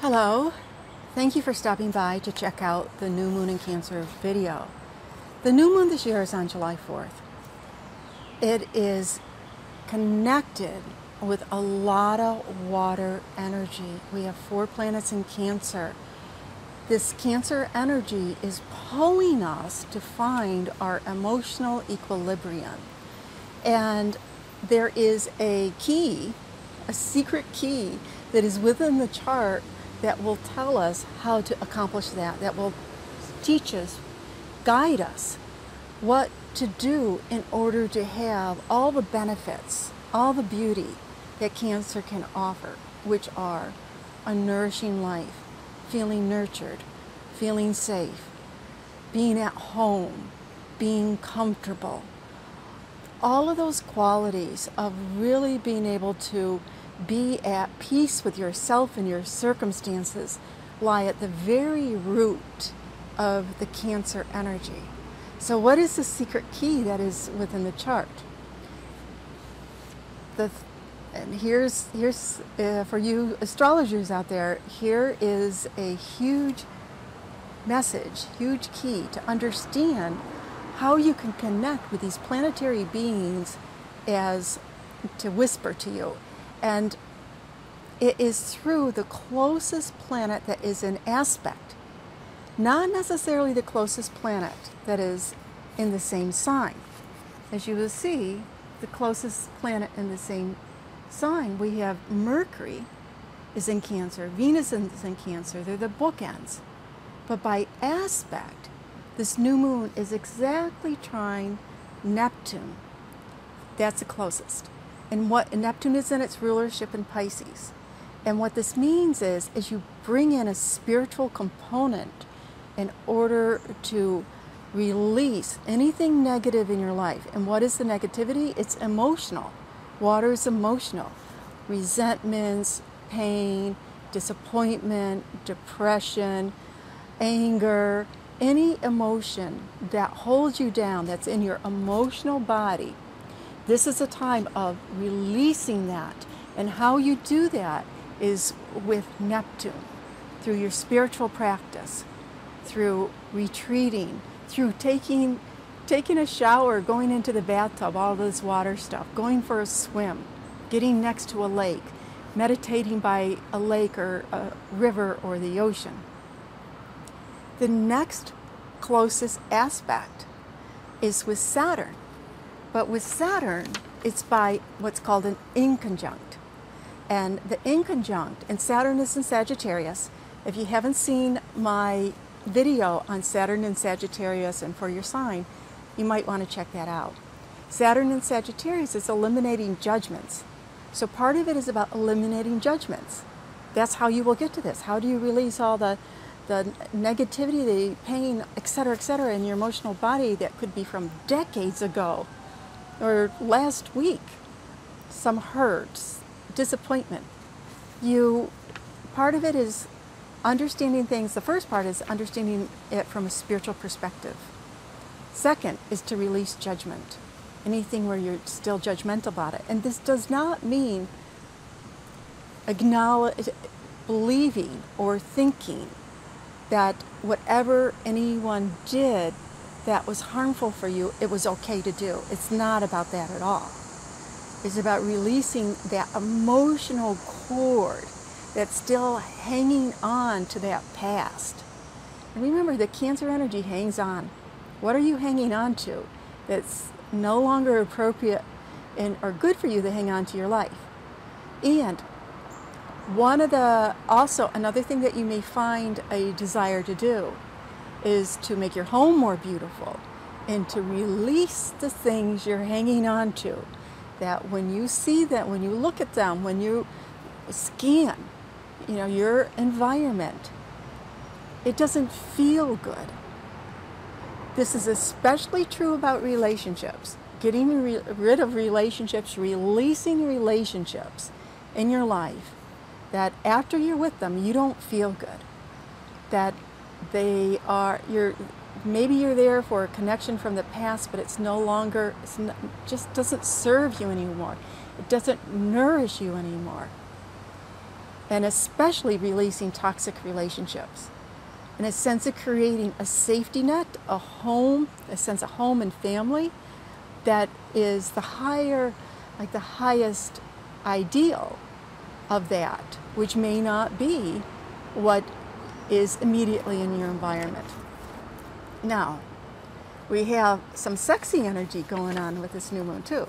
Hello, thank you for stopping by to check out the New Moon in Cancer video. The new moon this year is on July 4th. It is connected with a lot of water energy. We have 4 planets in Cancer. This Cancer energy is pulling us to find our emotional equilibrium. And there is a key, a secret key that is within the chart that will tell us how to accomplish that, that will teach us, guide us, what to do in order to have all the benefits, all the beauty that Cancer can offer, which are a nourishing life, feeling nurtured, feeling safe, being at home, being comfortable. All of those qualities of really being able to be at peace with yourself and your circumstances lie at the very root of the Cancer energy. So what is the secret key that is within the chart? And here's for you astrologers out there, here is a huge message, huge key to understand how you can connect with these planetary beings as to whisper to you. And it is through the closest planet that is in aspect, not necessarily the closest planet that is in the same sign. As you will see, the closest planet in the same sign, we have Mercury is in Cancer, Venus is in Cancer, they're the bookends. But by aspect, this new moon is exactly trying Neptune. That's the closest. And what Neptune is in its rulership in Pisces. And what this means is you bring in a spiritual component in order to release anything negative in your life. And what is the negativity? It's emotional. Water is emotional. Resentments, pain, disappointment, depression, anger, any emotion that holds you down, that's in your emotional body. This is a time of releasing that. And how you do that is with Neptune, through your spiritual practice, through retreating, through taking a shower, going into the bathtub, all this water stuff, going for a swim, getting next to a lake, meditating by a lake or a river or the ocean. The next closest aspect is with Saturn. But with Saturn, it's by what's called an inconjunct. And the inconjunct, and Saturn is in Sagittarius. If you haven't seen my video on Saturn and Sagittarius and for your sign, you might want to check that out. Saturn in Sagittarius is eliminating judgments. So part of it is about eliminating judgments. That's how you will get to this. How do you release all the negativity, the pain, etc., in your emotional body that could be from decades ago or last week, some hurts, disappointment. Part of it is understanding things. The first part is understanding it from a spiritual perspective. Second is to release judgment, anything where you're still judgmental about it. And this does not mean believing or thinking that whatever anyone did that was harmful for you, it was okay to do. It's not about that at all. It's about releasing that emotional cord that's still hanging on to that past. And remember, the Cancer energy hangs on. What are you hanging on to that's no longer appropriate or good for you to hang on to your life? And also another thing that you may find a desire to do is to make your home more beautiful and to release the things you're hanging on to. That when you see them, when you look at them, when you scan, your environment, it doesn't feel good. This is especially true about relationships. Getting rid of relationships, releasing relationships in your life that after you're with them, you don't feel good. That maybe you're there for a connection from the past, but it's no longer, just doesn't serve you anymore. It doesn't nourish you anymore. and especially releasing toxic relationships. In a sense of creating a safety net, a home, a sense of home and family that is the higher, like the highest ideal of that, which may not be what is immediately in your environment. Now, we have some sexy energy going on with this new moon too.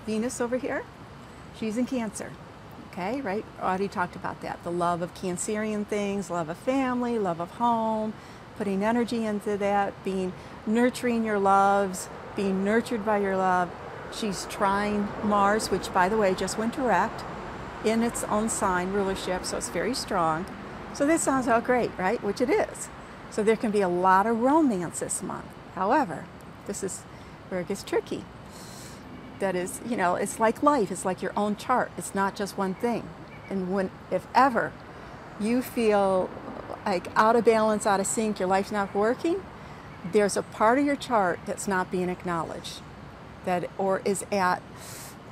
Venus over here, she's in Cancer. Okay, right? Already talked about that. The love of Cancerian things, love of family, love of home, putting energy into that, nurturing your loves, being nurtured by your love. She's trying Mars, which by the way just went direct in its own sign, rulership, so it's very strong. So this sounds all great, right? Which it is. So there can be a lot of romance this month. However, this is where it gets tricky. That is, you know, it's like life. It's like your own chart. It's not just one thing. And if ever you feel like out of balance, out of sync, your life's not working, there's a part of your chart that's not being acknowledged, or is at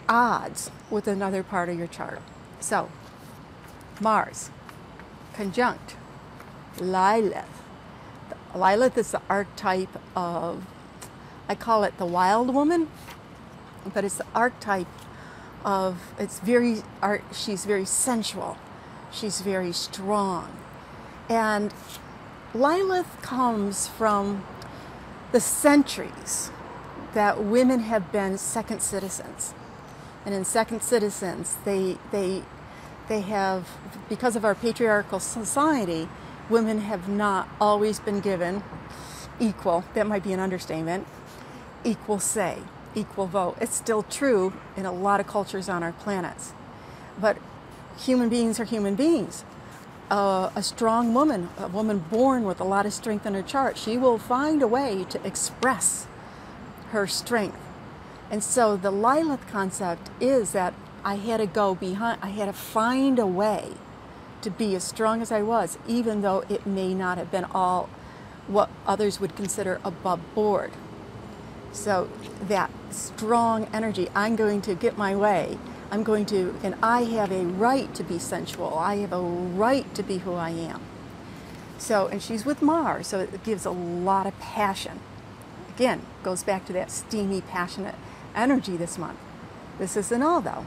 odds with another part of your chart. So, Mars, conjunct Lilith. Lilith is the archetype of, I call it the wild woman, but it's the archetype of, she's very sensual, she's very strong. And Lilith comes from the centuries that women have been second citizens. And in second citizens, they have, because of our patriarchal society, women have not always been given equal, that might be an understatement, equal say, equal vote. It's still true in a lot of cultures on our planets. But human beings are human beings. A strong woman, a woman born with a lot of strength in her chart, she will find a way to express her strength. And so the Lilith concept is that I had to find a way to be as strong as I was, even though it may not have been all what others would consider above board. So that strong energy, I'm going to get my way. And I have a right to be sensual. I have a right to be who I am. So, and she's with Mars, so it gives a lot of passion. Again, goes back to that steamy, passionate energy this month. This isn't all though.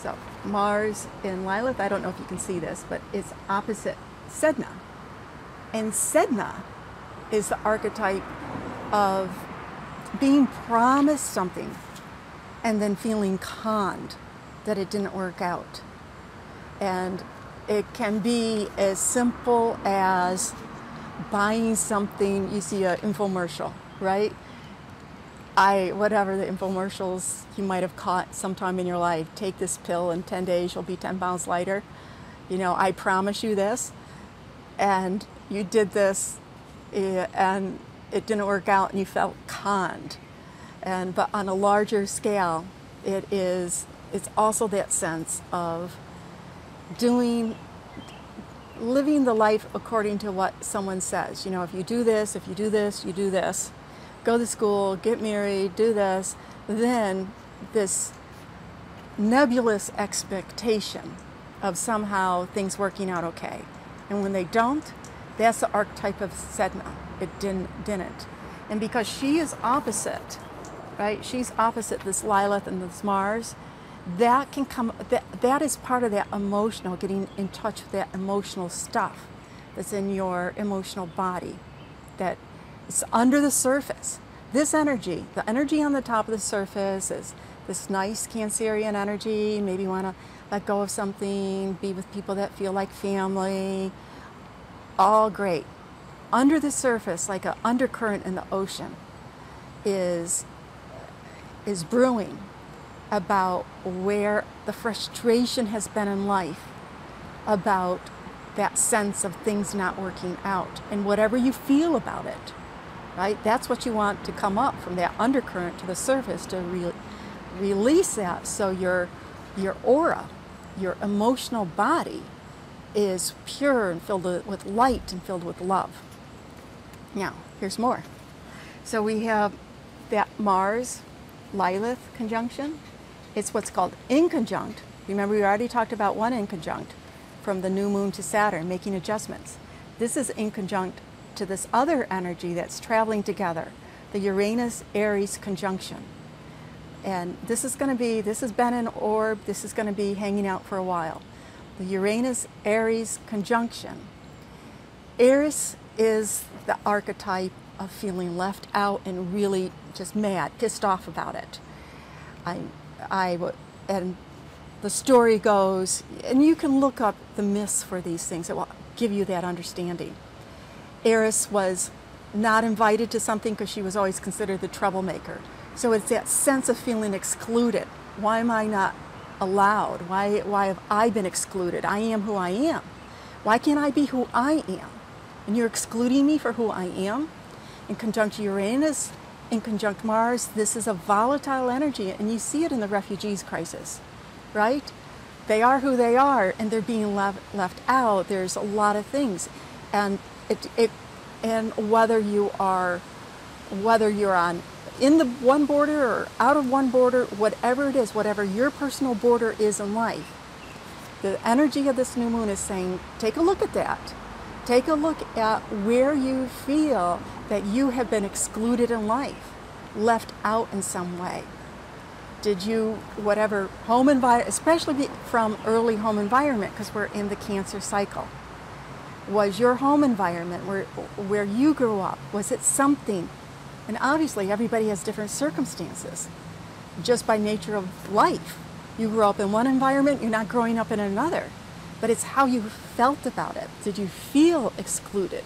So Mars in Lilith, I don't know if you can see this, but it's opposite Sedna. And Sedna is the archetype of being promised something and then feeling conned that it didn't work out. And it can be as simple as buying something. You see an infomercial, right? Whatever the infomercials you might have caught sometime in your life. Take this pill, in 10 days you'll be 10 pounds lighter. You know, I promise you this. And you did this and it didn't work out and you felt conned. But on a larger scale, it's also that sense of living the life according to what someone says. You know, if you do this, you do this, go to school, get married, do this, then this nebulous expectation of somehow things working out okay. And when they don't, that's the archetype of Sedna. It didn't. And because she is opposite, right? She's opposite this Lilith and this Mars. That can come. That is part of that emotional, getting in touch with that emotional stuff that's in your emotional body, that is under the surface. This energy, the energy on the top of the surface, is this nice Cancerian energy. Maybe you want to let go of something, be with people that feel like family. All great. Under the surface, like an undercurrent in the ocean, is brewing about where the frustration has been in life, about that sense of things not working out, and whatever you feel about it, right? That's what you want to come up from that undercurrent to the surface, to release that, so your aura, your emotional body is pure and filled with light and filled with love. Now, here's more. So we have that Mars Lilith conjunction. It's what's called inconjunct Remember, we already talked about one inconjunct from the new moon to Saturn, making adjustments. This is inconjunct to this other energy that's traveling together, the Uranus-Aries conjunction. And this has been an orb, this is going to be hanging out for a while. The Uranus-Aries conjunction. Aries is the archetype of feeling left out and really just mad, pissed off about it. And the story goes, and you can look up the myths for these things that will give you that understanding. Aries was not invited to something because she was always considered the troublemaker. So it's that sense of feeling excluded. Why am I not allowed? Why have I been excluded? I am who I am. Why can't I be who I am? And you're excluding me for who I am? In conjunct Uranus, in conjunct Mars, this is a volatile energy, and you see it in the refugees crisis, right? They are who they are, and they're being left out. There's a lot of things, and whether you're on in the one border or out of one border, whatever it is, whatever your personal border is in life, the energy of this new moon is saying, take a look at that. Take a look at where you feel that you have been excluded in life, left out in some way. Did you, whatever home environment, especially from early home environment, because we're in the Cancer cycle, was your home environment where you grew up, was it something? And obviously everybody has different circumstances, just by nature of life. You grew up in one environment, you're not growing up in another. But it's how you felt about it. Did you feel excluded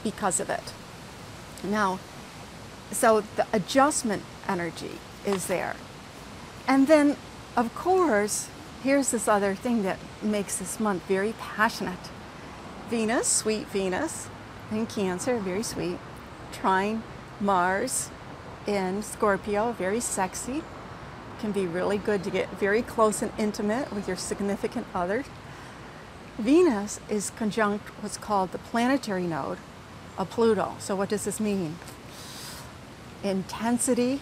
because of it? Now, so the adjustment energy is there. And then, of course, here's this other thing that makes this month very passionate. Venus, sweet Venus, in Cancer, very sweet. Trine Mars in Scorpio, very sexy. Can be really good to get very close and intimate with your significant other. Venus is conjunct what's called the planetary node of Pluto. So what does this mean? Intensity,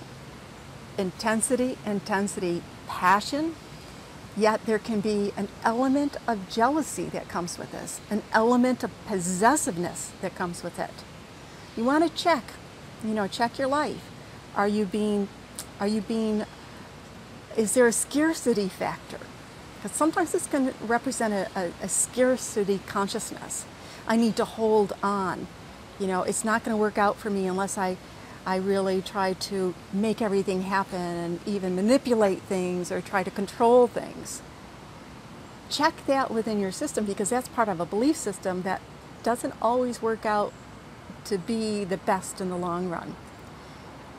intensity, intensity, passion, yet there can be an element of jealousy that comes with this, an element of possessiveness that comes with it. You want to check, check your life. Is there a scarcity factor? Because sometimes this can represent a scarcity consciousness. I need to hold on. It's not going to work out for me unless I really try to make everything happen and even manipulate things or try to control things. Check that within your system, because that's part of a belief system that doesn't always work out to be the best in the long run.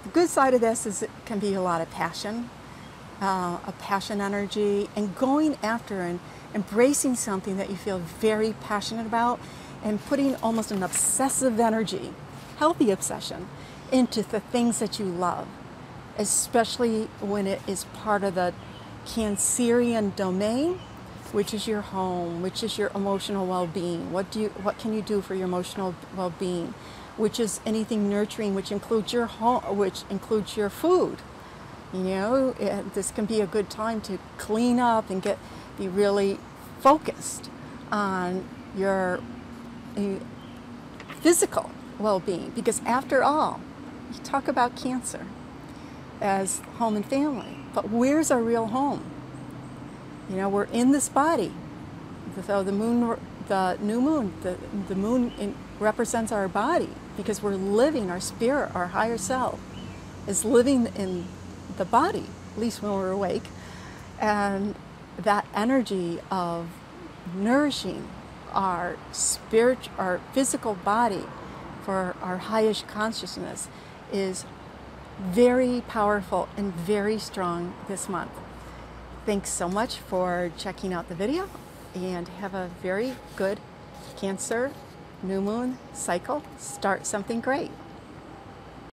The good side of this is it can be a lot of passion. A passion energy, and going after and embracing something that you feel very passionate about, and putting almost an obsessive energy, healthy obsession, into the things that you love, especially when it is part of the Cancerian domain, which is your home, which is your emotional well-being. What can you do for your emotional well-being? Which is anything nurturing, which includes your home, which includes your food. This can be a good time to clean up and be really focused on your physical well-being, because after all, you talk about Cancer as home and family, but where's our real home? We're in this body. So the new moon, the moon represents our body, because we're living, our spirit, our higher self is living in the body, at least when we're awake, and that energy of nourishing our physical body for our highest consciousness is very powerful and very strong this month. Thanks so much for checking out the video, and have a very good Cancer new moon cycle. Start something great.